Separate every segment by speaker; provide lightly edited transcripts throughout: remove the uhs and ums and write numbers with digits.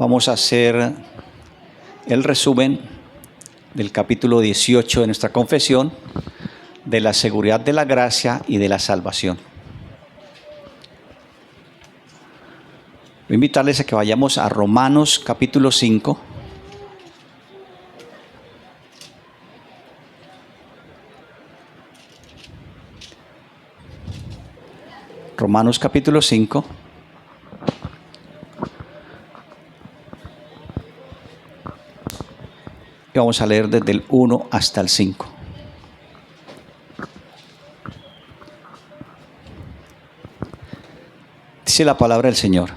Speaker 1: Vamos a hacer el resumen del capítulo 18 de nuestra confesión, de la seguridad de la gracia y de la salvación. Voy a invitarles a que vayamos a Romanos capítulo 5. Romanos capítulo 5. Y vamos a leer desde el 1 hasta el 5. Dice la palabra del Señor.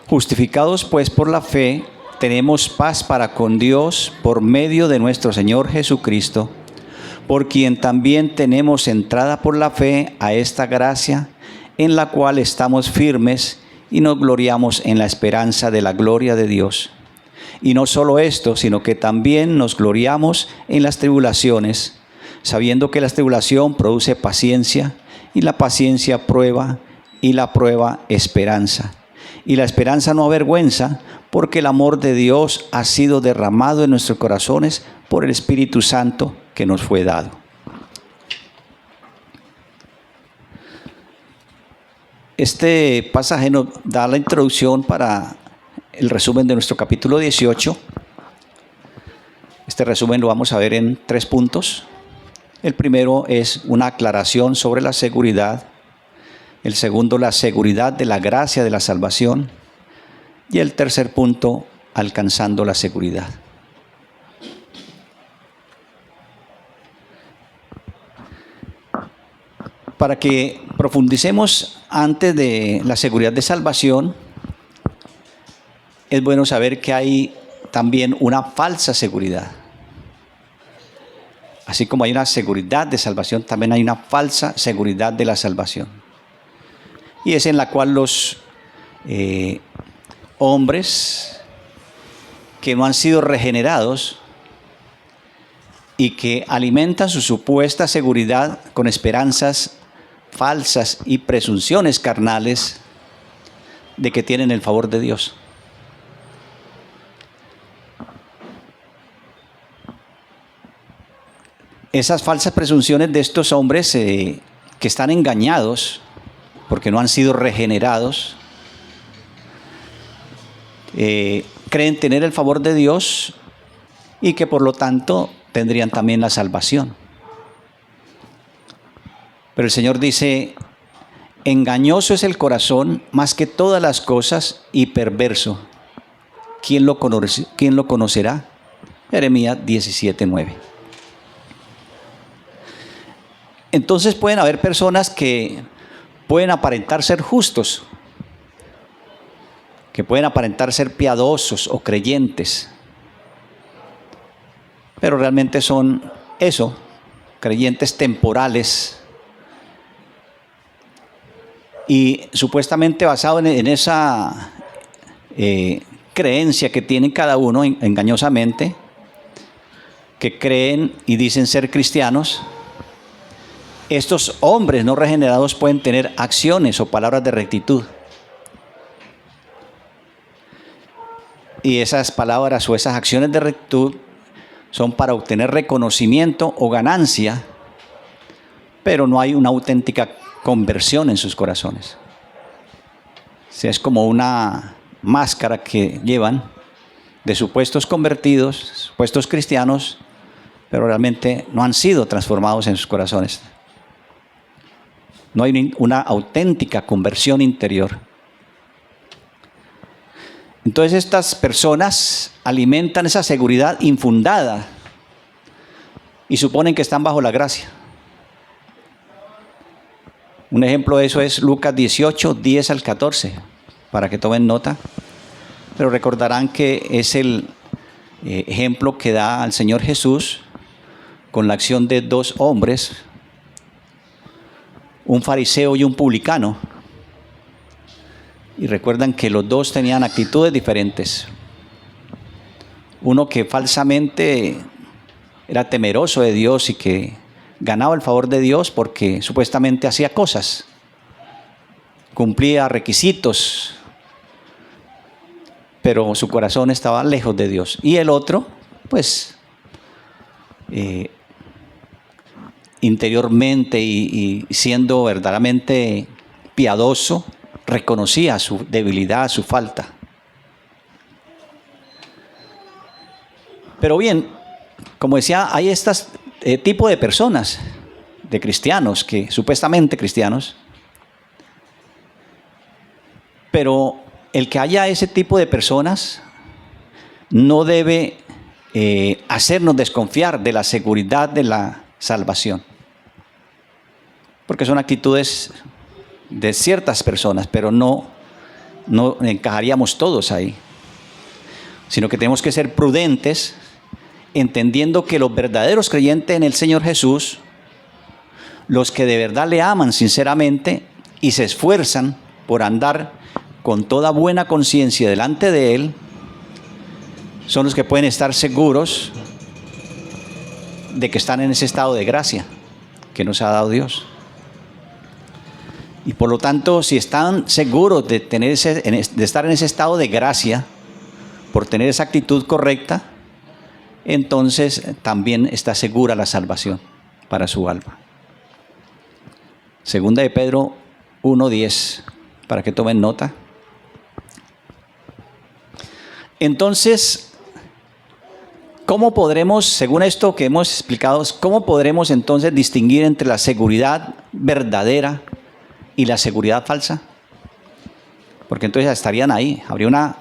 Speaker 1: Justificados pues por la fe, tenemos paz para con Dios por medio de nuestro Señor Jesucristo, por quien también tenemos entrada por la fe a esta gracia, en la cual estamos firmes y nos gloriamos en la esperanza de la gloria de Dios. Y no solo esto, sino que también nos gloriamos en las tribulaciones, sabiendo que la tribulación produce paciencia, y la paciencia prueba, y la prueba esperanza. Y la esperanza no avergüenza, porque el amor de Dios ha sido derramado en nuestros corazones por el Espíritu Santo que nos fue dado. Este pasaje nos da la introducción para el resumen de nuestro capítulo 18. Este resumen lo vamos a ver en 3 puntos. El primero es una aclaración sobre la seguridad. El segundo, la seguridad de la gracia de la salvación. Y el tercer punto, alcanzando la seguridad. Para que profundicemos antes de la seguridad de salvación, es bueno saber que hay también una falsa seguridad. Así como hay una seguridad de salvación, también hay una falsa seguridad de la salvación. Y es en la cual los hombres que no han sido regenerados y que alimentan su supuesta seguridad con esperanzas falsas y presunciones carnales de que tienen el favor de Dios. Esas falsas presunciones de estos hombres que están engañados porque no han sido regenerados, creen tener el favor de Dios y que por lo tanto tendrían también la salvación. Pero el Señor dice, engañoso es el corazón más que todas las cosas y perverso. ¿Quién lo conocerá? Jeremías 17:9. Entonces pueden haber personas que pueden aparentar ser justos, que pueden aparentar ser piadosos o creyentes, pero realmente son eso, creyentes temporales, y supuestamente basado en esa creencia que tienen cada uno engañosamente, que creen y dicen ser cristianos. Estos hombres no regenerados pueden tener acciones o palabras de rectitud. Y esas palabras o esas acciones de rectitud son para obtener reconocimiento o ganancia, pero no hay una auténtica conversión en sus corazones. O sea, es como una máscara que llevan de supuestos convertidos, supuestos cristianos, pero realmente no han sido transformados en sus corazones. No hay una auténtica conversión interior. Entonces estas personas alimentan esa seguridad infundada y suponen que están bajo la gracia. Un ejemplo de eso es Lucas 18, 10 al 14, para que tomen nota. Pero recordarán que es el ejemplo que da al Señor Jesús con la acción de 2 hombres, un fariseo y un publicano. Y recuerdan que los dos tenían actitudes diferentes. Uno que falsamente era temeroso de Dios y que ganaba el favor de Dios porque supuestamente hacía cosas, cumplía requisitos pero su corazón estaba lejos de Dios. Y el otro, pues, interiormente y siendo verdaderamente piadoso, reconocía su debilidad, su falta. Pero bien, como decía, hay este tipo de personas, de cristianos, que supuestamente cristianos, pero el que haya ese tipo de personas no debe hacernos desconfiar de la seguridad de la salvación. Porque son actitudes de ciertas personas, pero no encajaríamos todos ahí. Sino que tenemos que ser prudentes, entendiendo que los verdaderos creyentes en el Señor Jesús, los que de verdad le aman sinceramente y se esfuerzan por andar con toda buena conciencia delante de Él, son los que pueden estar seguros de que están en ese estado de gracia que nos ha dado Dios. Y por lo tanto, si están seguros de estar en ese estado de gracia, por tener esa actitud correcta, entonces también está segura la salvación para su alma. Segunda de Pedro 1:10, para que tomen nota. Entonces, ¿cómo podremos, según esto que hemos explicado, cómo podremos entonces distinguir entre la seguridad verdadera y la seguridad falsa? Porque entonces estarían ahí, habría una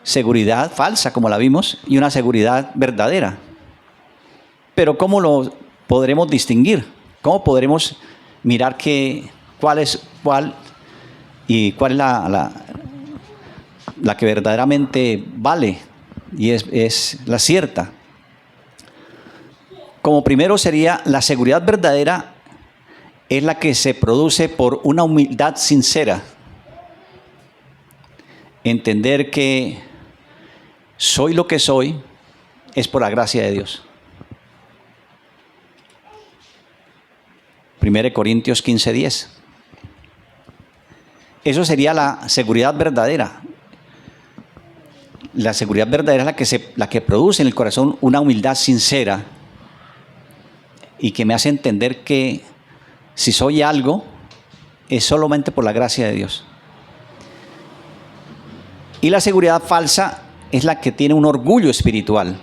Speaker 1: seguridad falsa, como la vimos, y una seguridad verdadera. Pero ¿cómo lo podremos distinguir? ¿Cómo podremos mirar cuál es cuál y cuál es la que verdaderamente vale y es la cierta? Como primero sería, la seguridad verdadera es la que se produce por una humildad sincera. Entender que soy lo que soy es por la gracia de Dios. 1 Corintios 15:10. Eso sería la seguridad verdadera. La seguridad verdadera es la que produce en el corazón una humildad sincera y que me hace entender que si soy algo es solamente por la gracia de Dios. Y la seguridad falsa es la que tiene un orgullo espiritual.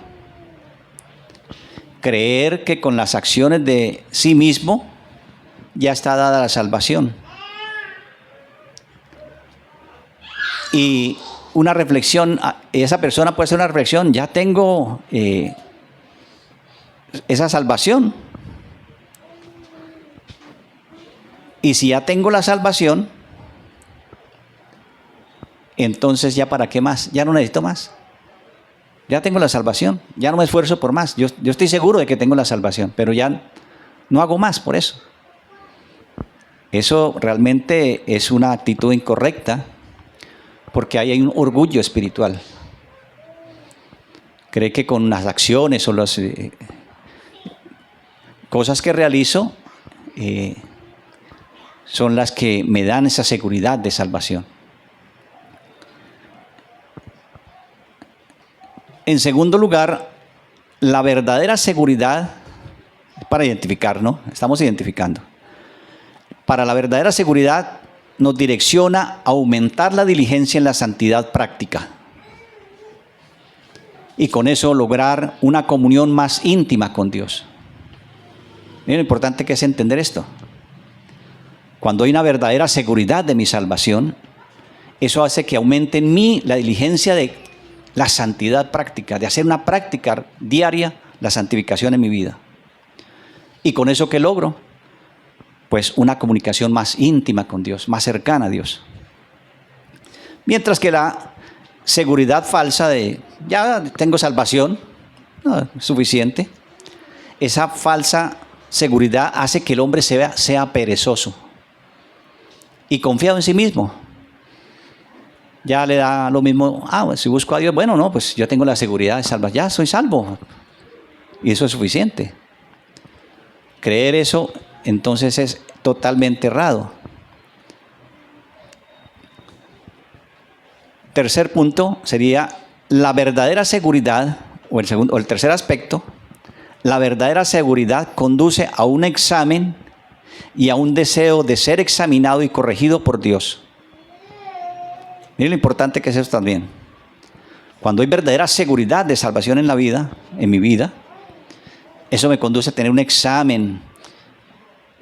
Speaker 1: Creer que con las acciones de sí mismo ya está dada la salvación. Y una reflexión, esa persona puede hacer una reflexión, ya tengo esa salvación. Y si ya tengo la salvación, entonces ya para qué más, ya no necesito más. Ya tengo la salvación, ya no me esfuerzo por más. Yo estoy seguro de que tengo la salvación, pero ya no hago más por eso. Eso realmente es una actitud incorrecta, porque ahí hay un orgullo espiritual. Cree que con las acciones o las cosas que realizo son las que me dan esa seguridad de salvación. En segundo lugar, la verdadera seguridad, para identificar, ¿no? Estamos identificando. Para la verdadera seguridad nos direcciona a aumentar la diligencia en la santidad práctica. Y con eso lograr una comunión más íntima con Dios. Miren lo importante que es entender esto. Cuando hay una verdadera seguridad de mi salvación, eso hace que aumente en mí la diligencia de la santidad práctica, de hacer una práctica diaria la santificación en mi vida. ¿Y con eso qué logro? Pues una comunicación más íntima con Dios, más cercana a Dios. Mientras que la seguridad falsa de ya tengo salvación, no, es suficiente. Esa falsa seguridad hace que el hombre sea perezoso y confiado en sí mismo. Ya le da lo mismo, si busco a Dios, bueno, no, pues yo tengo la seguridad de salvación, ya soy salvo. Y eso es suficiente. Creer eso, entonces, es totalmente errado. tercer punto sería la verdadera seguridad, o el tercer aspecto, la verdadera seguridad conduce a un examen y a un deseo de ser examinado y corregido por Dios. Miren lo importante que es eso también. Cuando hay verdadera seguridad de salvación en la vida, en mi vida, eso me conduce a tener un examen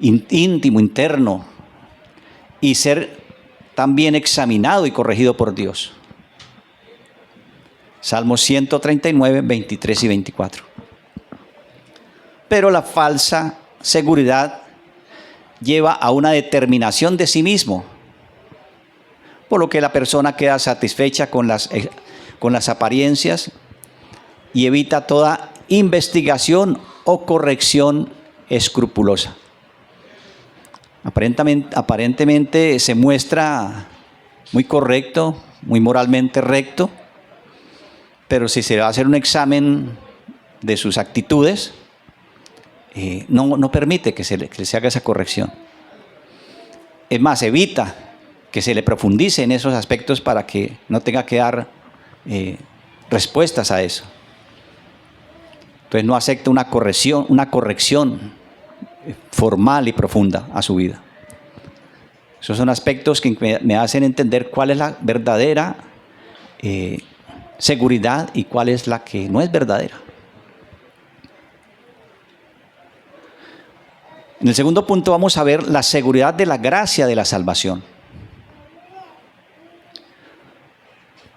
Speaker 1: íntimo, interno, y ser también examinado y corregido por Dios. Salmos 139, 23 y 24. Pero la falsa seguridad lleva a una determinación de sí mismo, por lo que la persona queda satisfecha con las apariencias y evita toda investigación o corrección escrupulosa. Aparentemente se muestra muy correcto, muy moralmente recto, pero si se va a hacer un examen de sus actitudes, no permite que se haga esa corrección. Es más, evita que se le profundice en esos aspectos para que no tenga que dar respuestas a eso. Entonces no acepta una corrección formal y profunda a su vida. Esos son aspectos que me hacen entender cuál es la verdadera seguridad y cuál es la que no es verdadera. En el segundo punto vamos a ver la seguridad de la gracia de la salvación.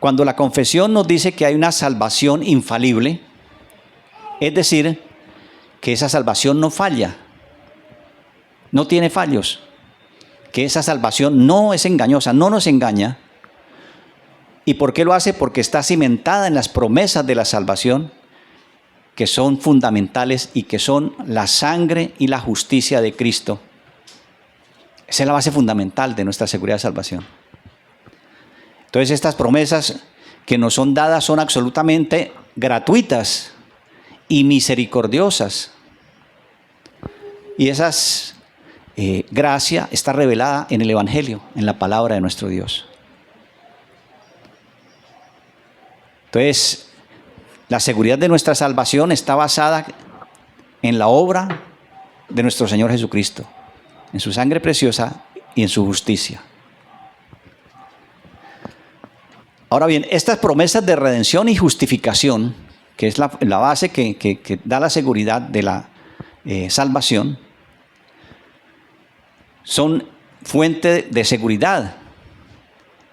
Speaker 1: Cuando la confesión nos dice que hay una salvación infalible, es decir, que esa salvación no falla, no tiene fallos, que esa salvación no es engañosa, no nos engaña. ¿Y por qué lo hace? Porque está cimentada en las promesas de la salvación, que son fundamentales y que son la sangre y la justicia de Cristo. Esa es la base fundamental de nuestra seguridad de salvación. Entonces estas promesas que nos son dadas son absolutamente gratuitas y misericordiosas. Y esa gracia está revelada en el Evangelio, en la palabra de nuestro Dios. Entonces, la seguridad de nuestra salvación está basada en la obra de nuestro Señor Jesucristo, en su sangre preciosa y en su justicia. Ahora bien, estas promesas de redención y justificación, que es la base que da la seguridad de la salvación, son fuente de seguridad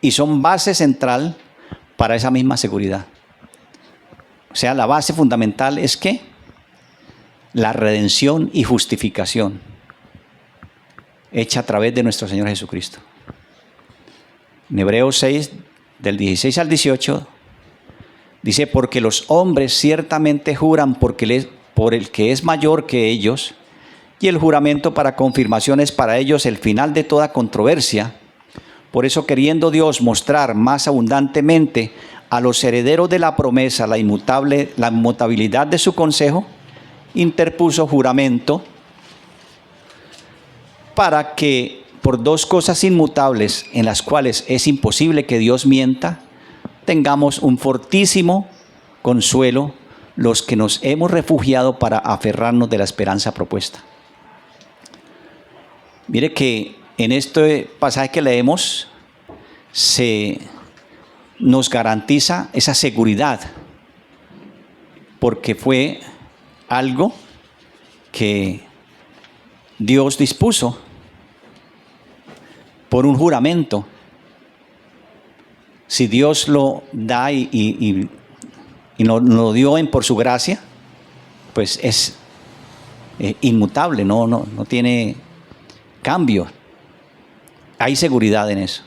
Speaker 1: y son base central para esa misma seguridad. O sea, la base fundamental es ¿qué? La redención y justificación hecha a través de nuestro Señor Jesucristo. En Hebreos 6, del 16 al 18, dice: porque los hombres ciertamente juran por el que es mayor que ellos, y el juramento para confirmación es para ellos el final de toda controversia. Por eso, queriendo Dios mostrar más abundantemente a los herederos de la promesa la inmutabilidad de su consejo, interpuso juramento para que por dos cosas inmutables en las cuales es imposible que Dios mienta, tengamos un fortísimo consuelo los que nos hemos refugiado para aferrarnos de la esperanza propuesta. Mire que en este pasaje que leemos nos garantiza esa seguridad, porque fue algo que Dios dispuso por un juramento. Si Dios lo da y nos lo dio por su gracia, pues es inmutable, no tiene cambio. Hay seguridad en eso.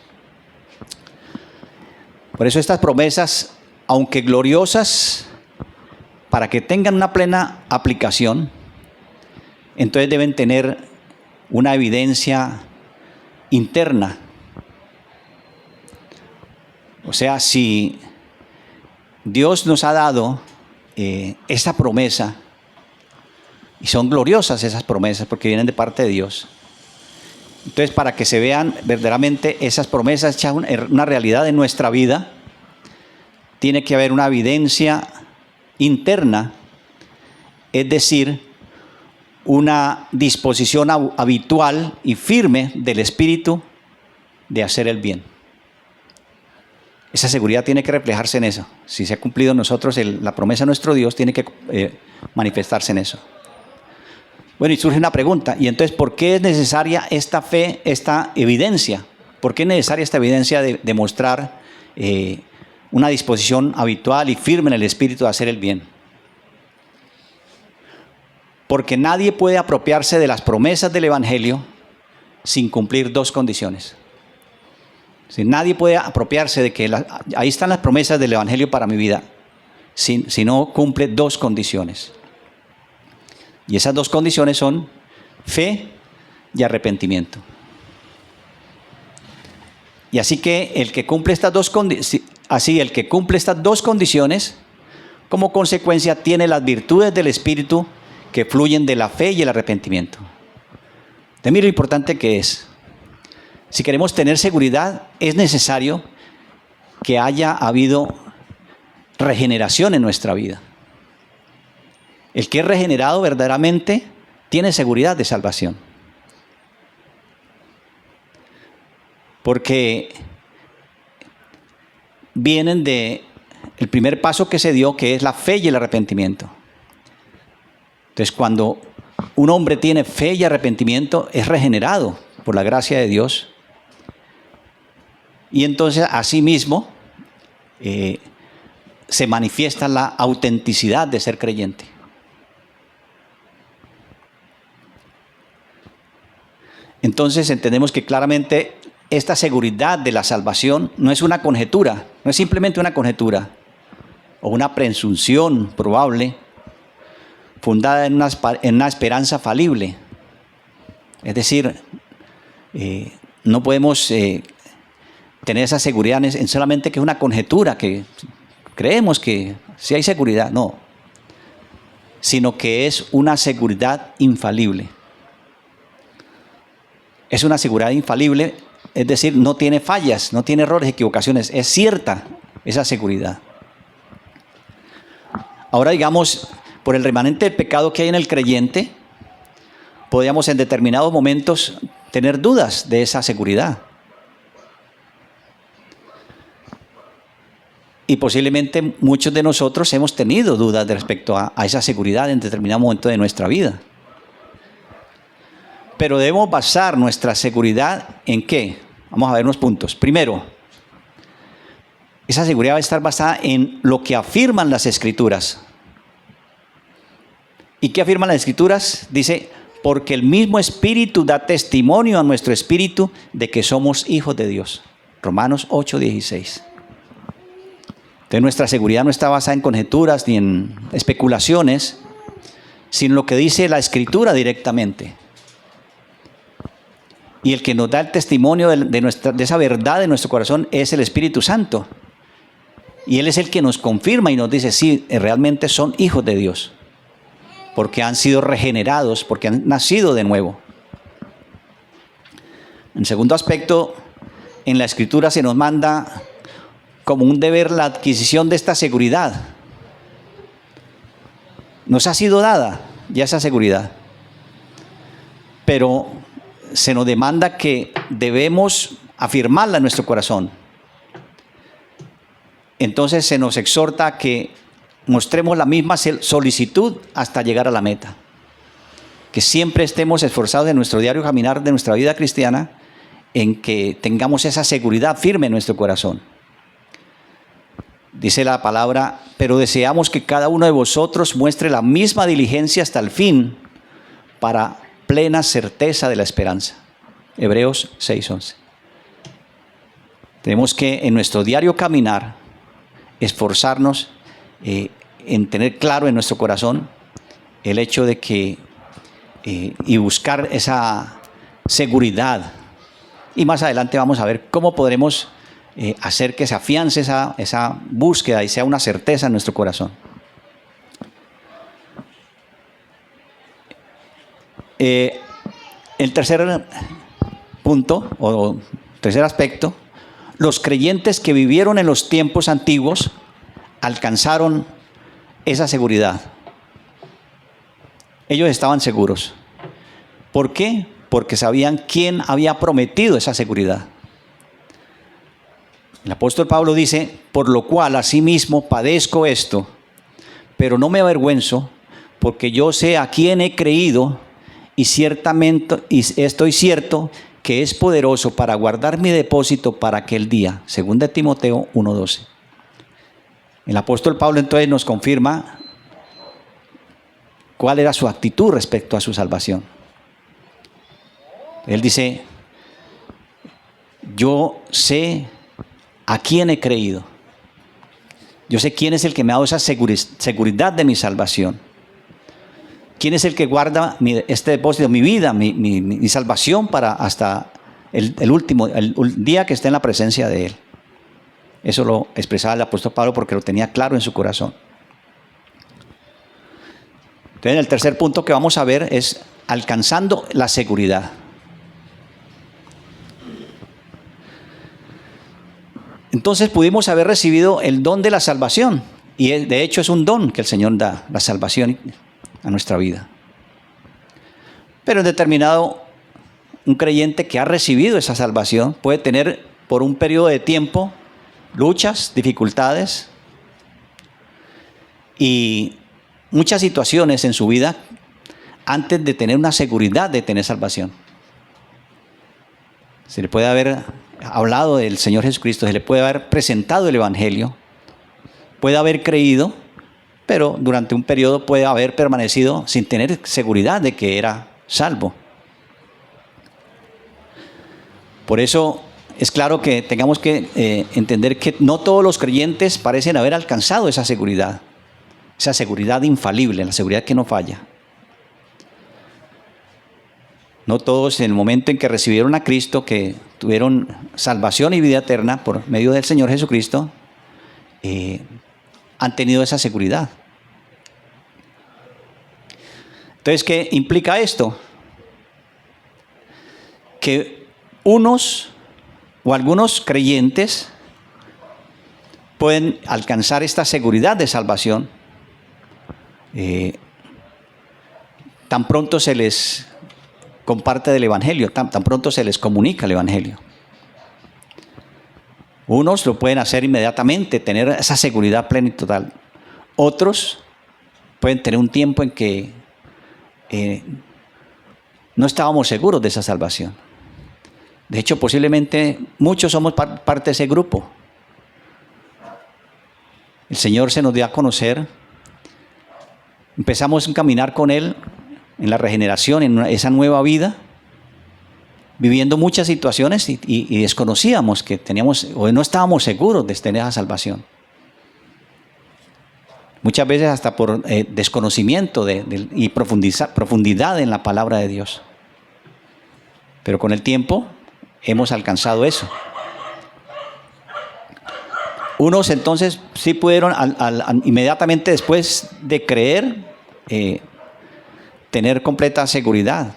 Speaker 1: Por eso estas promesas, aunque gloriosas, para que tengan una plena aplicación, entonces deben tener una evidencia interna. O sea, si Dios nos ha dado esa promesa, y son gloriosas esas promesas porque vienen de parte de Dios, entonces para que se vean verdaderamente esas promesas hechas una realidad en nuestra vida, tiene que haber una evidencia interna, es decir, una disposición habitual y firme del espíritu de hacer el bien. Esa seguridad tiene que reflejarse en eso. Si se ha cumplido en nosotros la promesa de nuestro Dios, tiene que manifestarse en eso. Bueno, y surge una pregunta, y entonces, ¿por qué es necesaria esta fe, esta evidencia? ¿Por qué es necesaria esta evidencia de demostrar una disposición habitual y firme en el espíritu de hacer el bien? Porque nadie puede apropiarse de las promesas del Evangelio sin cumplir dos condiciones. Si nadie puede apropiarse de que ahí están las promesas del Evangelio para mi vida, si no cumple dos condiciones. Y esas dos condiciones son fe y arrepentimiento. Y así que el que cumple estas dos condiciones, como consecuencia tiene las virtudes del Espíritu que fluyen de la fe y el arrepentimiento. De mí lo importante que es. Si queremos tener seguridad, es necesario que haya habido regeneración en nuestra vida. El que es regenerado verdaderamente tiene seguridad de salvación. Porque vienen del primer paso que se dio, que es la fe y el arrepentimiento. Entonces, cuando un hombre tiene fe y arrepentimiento, es regenerado por la gracia de Dios. Y entonces, asimismo, se manifiesta la autenticidad de ser creyente. Entonces, entendemos que claramente esta seguridad de la salvación no es una conjetura, no es simplemente una conjetura o una presunción probable fundada en una esperanza falible. Es decir, no podemos tener esa seguridad en solamente que es una conjetura, que creemos que sí hay seguridad, no, sino que es una seguridad infalible. Es una seguridad infalible, es decir, no tiene fallas, no tiene errores, equivocaciones, es cierta esa seguridad. Ahora, digamos, por el remanente del pecado que hay en el creyente, podríamos en determinados momentos tener dudas de esa seguridad. Y posiblemente muchos de nosotros hemos tenido dudas respecto a esa seguridad en determinado momento de nuestra vida. Pero debemos basar nuestra seguridad ¿en qué? Vamos a ver unos puntos. Primero, esa seguridad va a estar basada en lo que afirman las Escrituras. ¿Y qué afirman las Escrituras? Dice, porque el mismo Espíritu da testimonio a nuestro espíritu de que somos hijos de Dios. Romanos 8:16. Entonces nuestra seguridad no está basada en conjeturas ni en especulaciones, sino en lo que dice la Escritura directamente. Y el que nos da el testimonio de esa verdad en nuestro corazón es el Espíritu Santo. Y Él es el que nos confirma y nos dice, sí, realmente son hijos de Dios. Porque han sido regenerados, porque han nacido de nuevo. En segundo aspecto, en la Escritura se nos manda como un deber la adquisición de esta seguridad. Nos ha sido dada ya esa seguridad. Pero se nos demanda que debemos afirmarla en nuestro corazón. Entonces se nos exhorta a que mostremos la misma solicitud hasta llegar a la meta. Que siempre estemos esforzados en nuestro diario caminar de nuestra vida cristiana en que tengamos esa seguridad firme en nuestro corazón. Dice la palabra, pero deseamos que cada uno de vosotros muestre la misma diligencia hasta el fin para plena certeza de la esperanza. Hebreos 6:11. Tenemos que en nuestro diario caminar esforzarnos en tener claro en nuestro corazón el hecho de que y buscar esa seguridad. Y más adelante vamos a ver cómo podremos hacer que se afiance esa búsqueda y sea una certeza en nuestro corazón. El tercer punto o tercer aspecto, los creyentes que vivieron en los tiempos antiguos alcanzaron esa seguridad. Ellos estaban seguros. ¿Por qué? Porque sabían quién había prometido esa seguridad. El apóstol Pablo dice, por lo cual asimismo padezco esto, pero no me avergüenzo, porque yo sé a quién he creído y ciertamente estoy cierto que es poderoso para guardar mi depósito para aquel día. 2 Timoteo 1:12. El apóstol Pablo entonces nos confirma cuál era su actitud respecto a su salvación. Él dice, yo sé a quién he creído. Yo sé quién es el que me ha dado esa seguridad de mi salvación. ¿Quién es el que guarda este depósito, mi vida, mi salvación para hasta el último día que esté en la presencia de Él? Eso lo expresaba el apóstol Pablo porque lo tenía claro en su corazón. Entonces, el tercer punto que vamos a ver es alcanzando la seguridad. Entonces pudimos haber recibido el don de la salvación. Y de hecho es un don que el Señor da, la salvación a nuestra vida. Pero en determinado, un creyente que ha recibido esa salvación puede tener por un periodo de tiempo luchas, dificultades y muchas situaciones en su vida antes de tener una seguridad de tener salvación. Se le puede haber hablado del Señor Jesucristo, se le puede haber presentado el Evangelio, puede haber creído, pero durante un periodo puede haber permanecido sin tener seguridad de que era salvo. Por eso es claro que tengamos que entender que no todos los creyentes parecen haber alcanzado esa seguridad infalible, la seguridad que no falla. No todos en el momento en que recibieron a Cristo, que tuvieron salvación y vida eterna por medio del Señor Jesucristo, han tenido esa seguridad. Entonces, ¿qué implica esto? Que unos o algunos creyentes pueden alcanzar esta seguridad de salvación tan pronto se les comparte del Evangelio, tan pronto se les comunica el Evangelio. Unos lo pueden hacer inmediatamente, tener esa seguridad plena y total. Otros pueden tener un tiempo en que no estábamos seguros de esa salvación. De hecho, posiblemente muchos somos parte de ese grupo. El Señor se nos dio a conocer. Empezamos a caminar con Él en la regeneración, en esa nueva vida, viviendo muchas situaciones y desconocíamos que teníamos, o no estábamos seguros de tener esa salvación. Muchas veces hasta por desconocimiento y profundidad en la palabra de Dios. Pero con el tiempo hemos alcanzado eso. Unos entonces sí pudieron inmediatamente después de creer tener completa seguridad.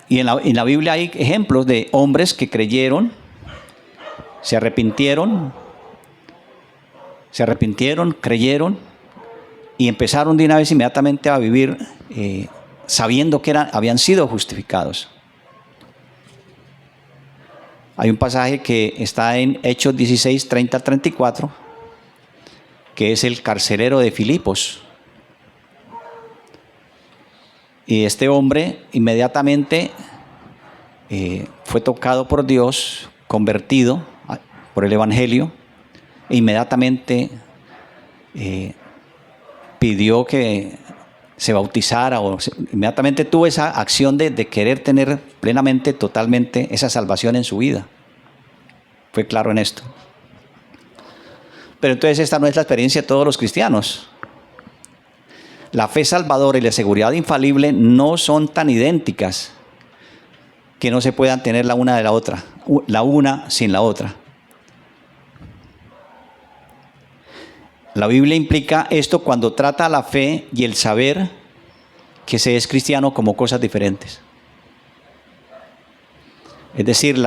Speaker 1: Y en la Biblia hay ejemplos de hombres que creyeron, se arrepintieron, creyeron y empezaron de una vez inmediatamente a vivir sabiendo que habían sido justificados. Hay un pasaje que está en Hechos 16, 30 al 34, que es el carcelero de Filipos. Y este hombre inmediatamente fue tocado por Dios, convertido por el Evangelio, e inmediatamente pidió que se bautizara, inmediatamente tuvo esa acción de querer tener plenamente, totalmente esa salvación en su vida. Fue claro en esto. Pero entonces esta no es la experiencia de todos los cristianos. La fe salvadora y la seguridad infalible no son tan idénticas que no se puedan tener la una de la otra, la una sin la otra. La Biblia implica esto cuando trata la fe y el saber que se es cristiano como cosas diferentes. Es decir,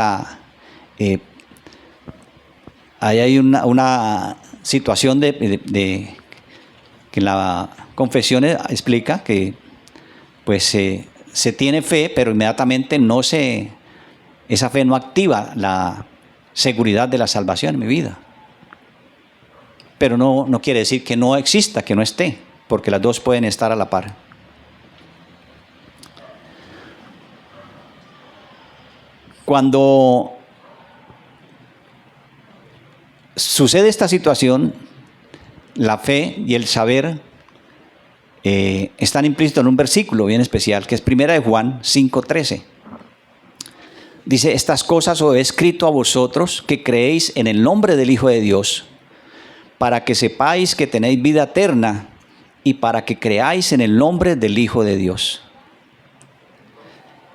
Speaker 1: ahí hay una situación que la confesión explica que pues se tiene fe, pero inmediatamente esa fe no activa la seguridad de la salvación en mi vida. Pero no quiere decir que no exista, que no esté, porque las dos pueden estar a la par. Cuando sucede esta situación, la fe y el saber están implícitos en un versículo bien especial, que es 1 Juan 5:13. Dice: estas cosas os he escrito a vosotros que creéis en el nombre del Hijo de Dios, para que sepáis que tenéis vida eterna y para que creáis en el nombre del Hijo de Dios.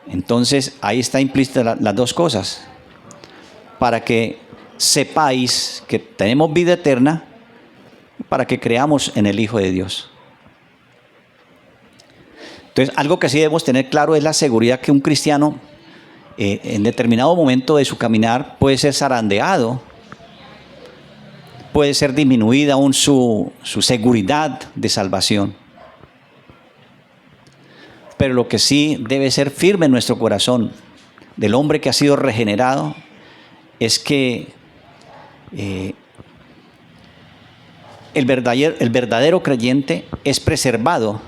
Speaker 1: Entonces ahí está implícita las dos cosas. Para que sepáis que tenemos vida eterna, para que creamos en el Hijo de Dios. Entonces, algo que sí debemos tener claro es la seguridad que un cristiano en determinado momento de su caminar puede ser zarandeado, puede ser disminuida aún su seguridad de salvación. Pero lo que sí debe ser firme en nuestro corazón del hombre que ha sido regenerado es que el verdadero creyente es preservado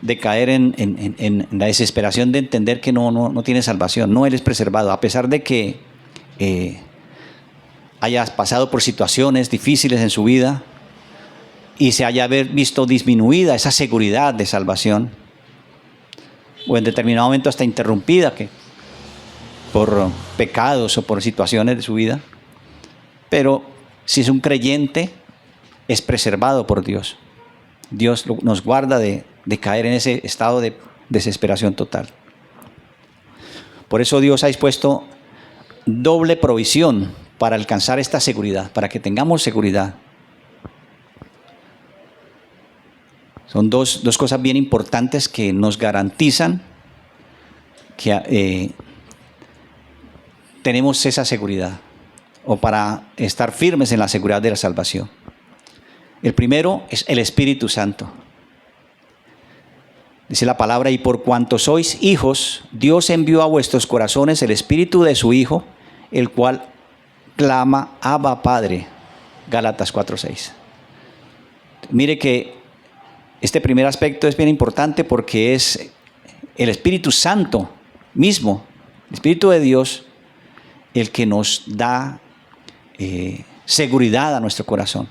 Speaker 1: de caer en la desesperación de entender que no tiene salvación. No, él es preservado, a pesar de que haya pasado por situaciones difíciles en su vida y se haya visto disminuida esa seguridad de salvación, o en determinado momento hasta interrumpida por pecados o por situaciones de su vida. Pero si es un creyente, es preservado por Dios. Dios nos guarda de caer en ese estado de desesperación total. Por eso Dios ha dispuesto doble provisión para alcanzar esta seguridad, para que tengamos seguridad. Son dos cosas bien importantes que nos garantizan que tenemos esa seguridad, o para estar firmes en la seguridad de la salvación. El primero es el Espíritu Santo. Dice la palabra: y por cuanto sois hijos, Dios envió a vuestros corazones el Espíritu de su Hijo, el cual clama: Abba, Padre. Gálatas 4:6. Mire que este primer aspecto es bien importante porque es el Espíritu Santo mismo, el Espíritu de Dios, el que nos da seguridad a nuestro corazón.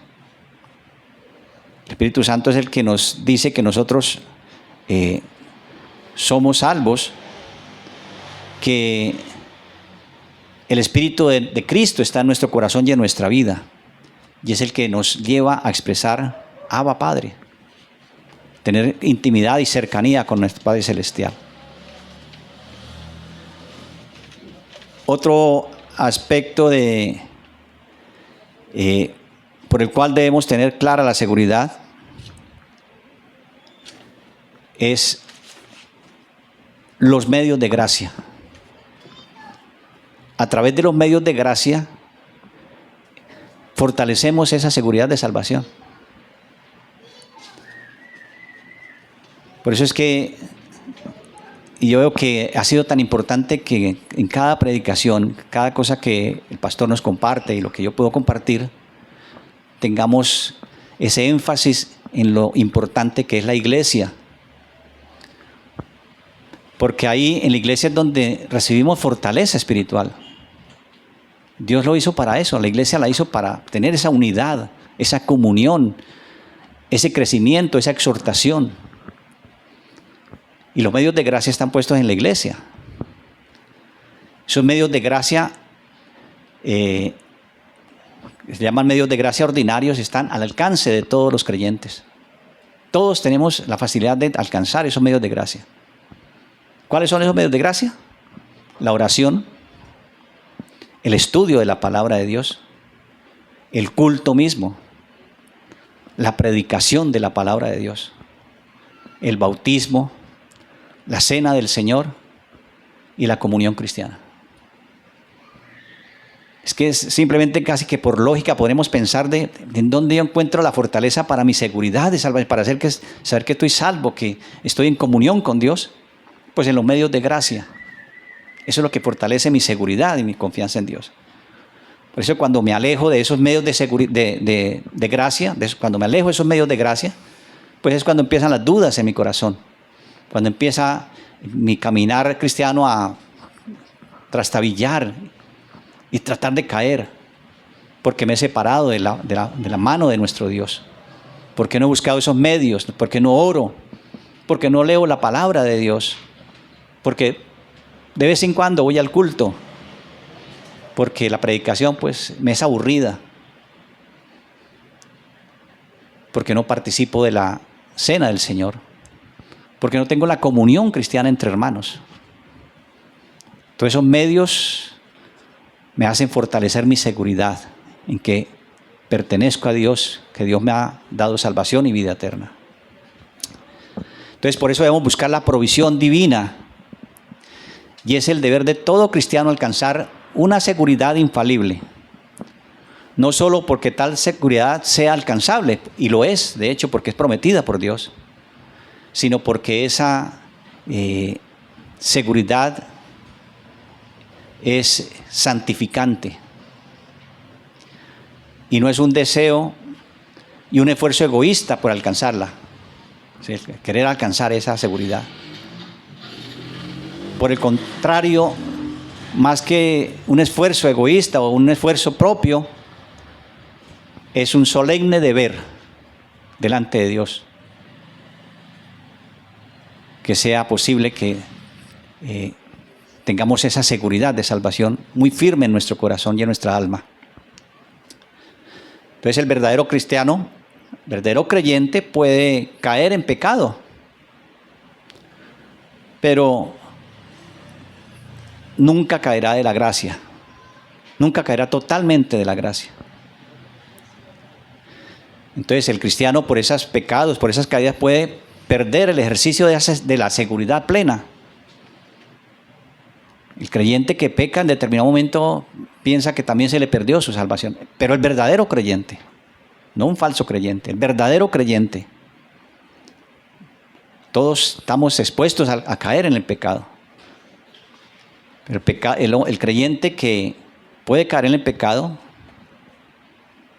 Speaker 1: El Espíritu Santo es el que nos dice que nosotros somos salvos, que el Espíritu de Cristo está en nuestro corazón y en nuestra vida, y es el que nos lleva a expresar Abba, Padre, tener intimidad y cercanía con nuestro Padre Celestial. Otro aspecto por el cual debemos tener clara la seguridad es los medios de gracia. A través de los medios de gracia fortalecemos esa seguridad de salvación. Por eso es que yo veo que ha sido tan importante que en cada predicación, cada cosa que el pastor nos comparte y lo que yo puedo compartir, tengamos ese énfasis en lo importante que es la iglesia. Porque ahí en la iglesia es donde recibimos fortaleza espiritual. Dios lo hizo para eso, la iglesia la hizo para tener esa unidad, esa comunión, ese crecimiento, esa exhortación. Y los medios de gracia están puestos en la iglesia. Esos medios de gracia se llaman medios de gracia ordinarios, están al alcance de todos los creyentes. Todos tenemos la facilidad de alcanzar esos medios de gracia. ¿Cuáles son esos medios de gracia? La oración, el estudio de la palabra de Dios, el culto mismo, la predicación de la palabra de Dios, el bautismo, la cena del Señor y la comunión cristiana. Es que es simplemente casi que por lógica podemos pensar de en dónde yo encuentro la fortaleza para mi seguridad de salvación, para saber que estoy salvo, que estoy en comunión con Dios. Pues en los medios de gracia. Eso es lo que fortalece mi seguridad y mi confianza en Dios. Por eso cuando me alejo de esos medios de gracia, cuando me alejo de esos medios de gracia, pues es cuando empiezan las dudas en mi corazón. Cuando empieza mi caminar cristiano a trastabillar y tratar de caer, porque me he separado de la mano de nuestro Dios. Porque no he buscado esos medios, porque no oro, porque no leo la palabra de Dios, porque de vez en cuando voy al culto, porque la predicación pues me es aburrida, porque no participo de la cena del Señor, porque no tengo la comunión cristiana entre hermanos. Todos esos medios me hacen fortalecer mi seguridad en que pertenezco a Dios, que Dios me ha dado salvación y vida eterna. Entonces por eso debemos buscar la provisión divina, y es el deber de todo cristiano alcanzar una seguridad infalible. No solo porque tal seguridad sea alcanzable, y lo es, de hecho, porque es prometida por Dios, sino porque esa seguridad es santificante. Y no es un deseo y un esfuerzo egoísta por alcanzarla, ¿sí? Querer alcanzar esa seguridad. Por el contrario, más que un esfuerzo egoísta o un esfuerzo propio, es un solemne deber delante de Dios que sea posible que tengamos esa seguridad de salvación muy firme en nuestro corazón y en nuestra alma. Entonces el verdadero cristiano, verdadero creyente, puede caer en pecado, pero nunca caerá de la gracia, nunca caerá totalmente de la gracia. Entonces el cristiano por esos pecados, por esas caídas, puede perder el ejercicio de la seguridad plena. El creyente que peca en determinado momento piensa que también se le perdió su salvación. Pero el verdadero creyente, no un falso creyente, el verdadero creyente, todos estamos expuestos a caer en el pecado. Pero el creyente que puede caer en el pecado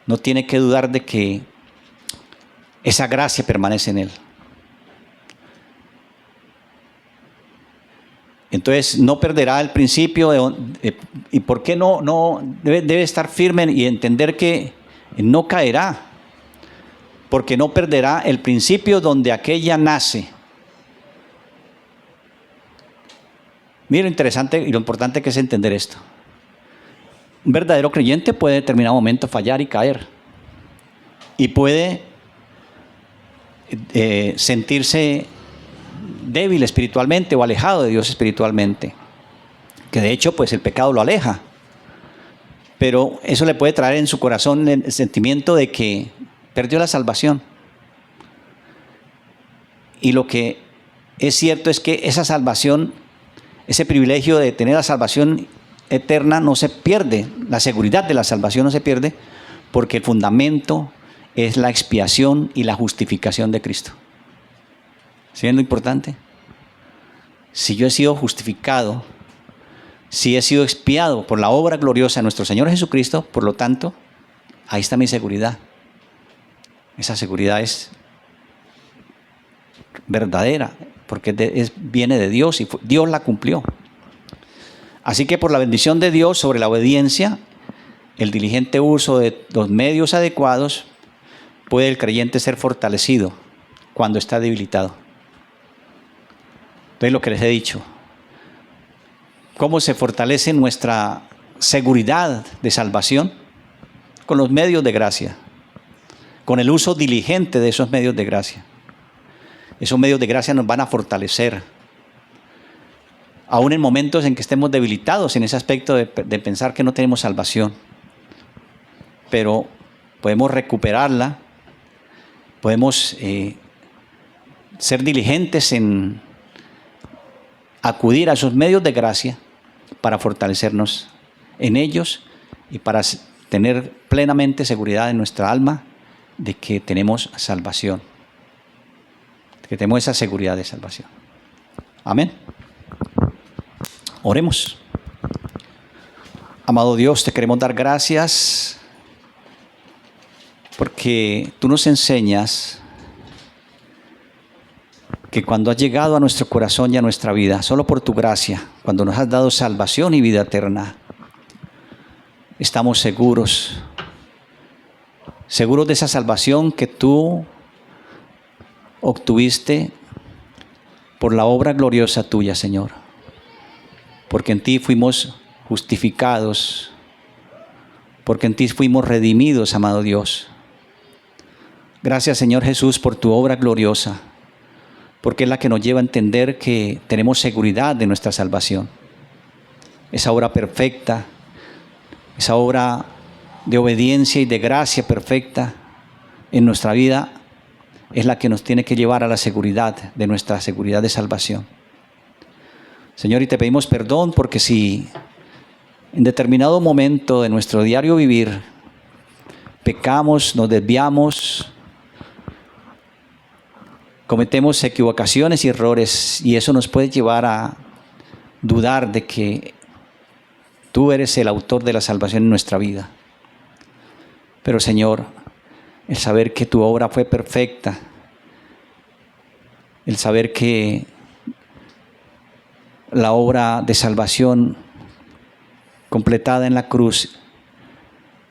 Speaker 1: no tiene que dudar de que esa gracia permanece en él. Entonces no perderá el principio y por qué no debe estar firme y entender que no caerá, porque no perderá el principio donde aquella nace. Mira lo interesante y lo importante que es entender esto. Un verdadero creyente puede en determinado momento fallar y caer, y puede sentirse débil espiritualmente o alejado de Dios espiritualmente, que de hecho pues el pecado lo aleja, pero eso le puede traer en su corazón el sentimiento de que perdió la salvación. Y lo que es cierto es que esa salvación, ese privilegio de tener la salvación eterna no se pierde, la seguridad de la salvación no se pierde, porque el fundamento es la expiación y la justificación de Cristo. ¿Sí ven lo importante? Si yo he sido justificado, si he sido expiado por la obra gloriosa de nuestro Señor Jesucristo, por lo tanto, ahí está mi seguridad. Esa seguridad es verdadera, porque viene de Dios y Dios la cumplió. Así que por la bendición de Dios sobre la obediencia, el diligente uso de los medios adecuados, puede el creyente ser fortalecido cuando está debilitado. Entonces lo que les he dicho, ¿cómo se fortalece nuestra seguridad de salvación? Con los medios de gracia, con el uso diligente de esos medios de gracia. Esos medios de gracia nos van a fortalecer, aún en momentos en que estemos debilitados en ese aspecto de pensar que no tenemos salvación. Pero podemos recuperarla, podemos ser diligentes en acudir a esos medios de gracia para fortalecernos en ellos y para tener plenamente seguridad en nuestra alma de que tenemos salvación, de que tenemos esa seguridad de salvación. Amén. Oremos. Amado Dios, te queremos dar gracias porque tú nos enseñas que cuando has llegado a nuestro corazón y a nuestra vida, solo por tu gracia, cuando nos has dado salvación y vida eterna, estamos seguros de esa salvación que tú obtuviste por la obra gloriosa tuya, Señor. Porque en ti fuimos justificados, porque en ti fuimos redimidos, amado Dios. Gracias, Señor Jesús, por tu obra gloriosa, porque es la que nos lleva a entender que tenemos seguridad de nuestra salvación. Esa obra perfecta, esa obra de obediencia y de gracia perfecta en nuestra vida es la que nos tiene que llevar a la seguridad de nuestra seguridad de salvación. Señor, y te pedimos perdón porque si en determinado momento de nuestro diario vivir pecamos, nos desviamos, cometemos equivocaciones y errores, y eso nos puede llevar a dudar de que tú eres el autor de la salvación en nuestra vida. Pero Señor, el saber que tu obra fue perfecta, el saber que la obra de salvación completada en la cruz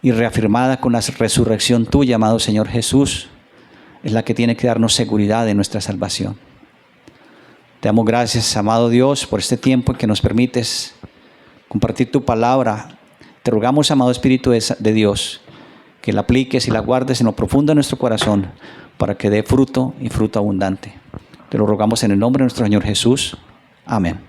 Speaker 1: y reafirmada con la resurrección tuya, amado Señor Jesús, es la que tiene que darnos seguridad de nuestra salvación. Te damos gracias, amado Dios, por este tiempo en que nos permites compartir tu palabra. Te rogamos, amado Espíritu de Dios, que la apliques y la guardes en lo profundo de nuestro corazón para que dé fruto y fruto abundante. Te lo rogamos en el nombre de nuestro Señor Jesús. Amén.